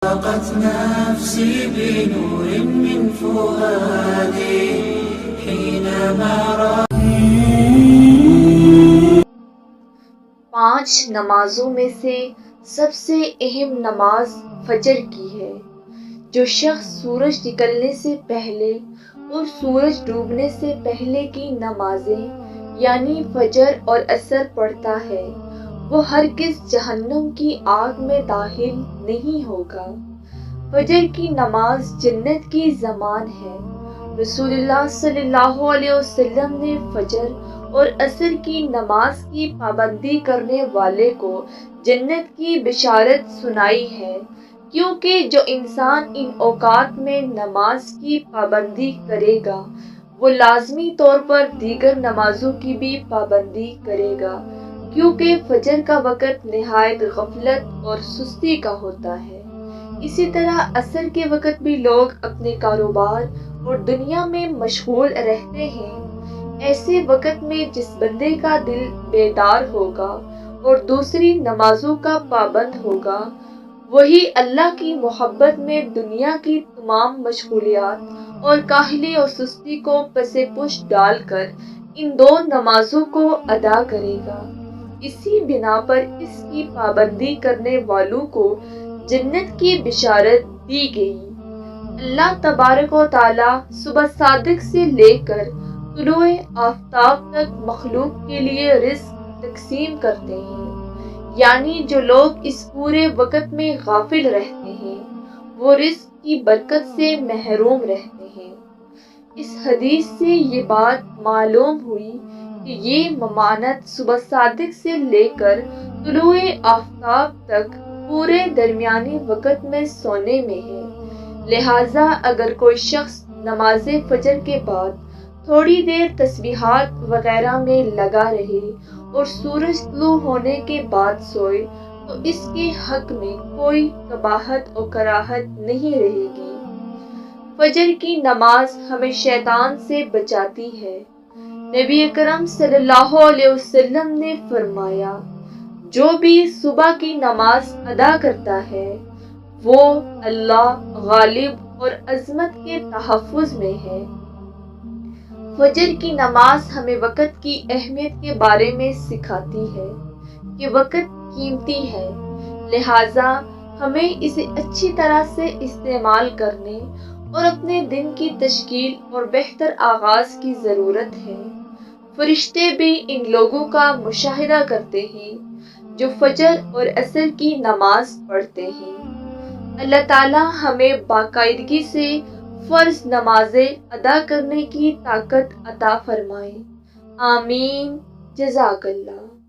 ضاقت نفسي بنور من فؤادي حينما پانچ نمازوں میں سے سب سے اہم نماز فجر کی ہے۔ جو شخص سورج نکلنے سے پہلے اور سورج ڈوبنے سے پہلے کی نمازیں یعنی فجر اور عصر پڑھتا ہے وہ ہرگز جہنم کی آگ میں داخل نہیں ہوگا۔ فجر کی نماز جنت کی ضمان ہے۔ رسول اللہ صلی اللہ علیہ وسلم نے فجر اور عصر کی نماز کی پابندی کرنے والے کو جنت کی بشارت سنائی ہے، کیونکہ جو انسان ان اوقات میں نماز کی پابندی کرے گا وہ لازمی طور پر دیگر نمازوں کی بھی پابندی کرے گا، کیونکہ فجر کا وقت نہایت غفلت اور سستی کا ہوتا ہے۔ اسی طرح عصر کے وقت بھی لوگ اپنے کاروبار اور دنیا میں مشغول رہتے ہیں۔ ایسے وقت میں جس بندے کا دل بیدار ہوگا اور دوسری نمازوں کا پابند ہوگا وہی اللہ کی محبت میں دنیا کی تمام مشغولیات اور کاہلی اور سستی کو پس پش ڈال کر ان دو نمازوں کو ادا کرے گا۔ اسی بنا پر اس کی پابندی کرنے والوں کو جنت کی بشارت دی گئی۔ اللہ تبارک و تعالی صبح صادق سے لے کر طلوع آفتاب تک مخلوق کے لیے رزق تقسیم کرتے ہیں، یعنی جو لوگ اس پورے وقت میں غافل رہتے ہیں وہ رزق کی برکت سے محروم رہتے ہیں۔ اس حدیث سے یہ بات معلوم ہوئی کہ یہ ممانعت صبح صادق سے لے کر طلوع آفتاب تک پورے درمیانی وقت میں سونے میں ہے۔ لہٰذا اگر کوئی شخص نماز فجر کے بعد تھوڑی دیر تسبیحات وغیرہ میں لگا رہے اور سورج طلوع ہونے کے بعد سوئے تو اس کے حق میں کوئی قباحت اور کراہت نہیں رہے گی۔ فجر کی نماز ہمیں شیطان سے بچاتی ہے۔ نبی اکرم صلی اللہ علیہ وسلم نے فرمایا، جو بھی صبح کی نماز ادا کرتا ہے وہ اللہ غالب اور عظمت کے تحفظ میں ہے۔ فجر کی نماز ہمیں وقت کی اہمیت کے بارے میں سکھاتی ہے کہ وقت قیمتی ہے، لہٰذا ہمیں اسے اچھی طرح سے استعمال کرنے اور اپنے دن کی تشکیل اور بہتر آغاز کی ضرورت ہے۔ فرشتے بھی ان لوگوں کا مشاہدہ کرتے ہیں جو فجر اور عصر کی نماز پڑھتے ہیں۔ اللہ تعالی ہمیں باقاعدگی سے فرض نمازیں ادا کرنے کی طاقت عطا فرمائے۔ آمین۔ جزاک اللہ۔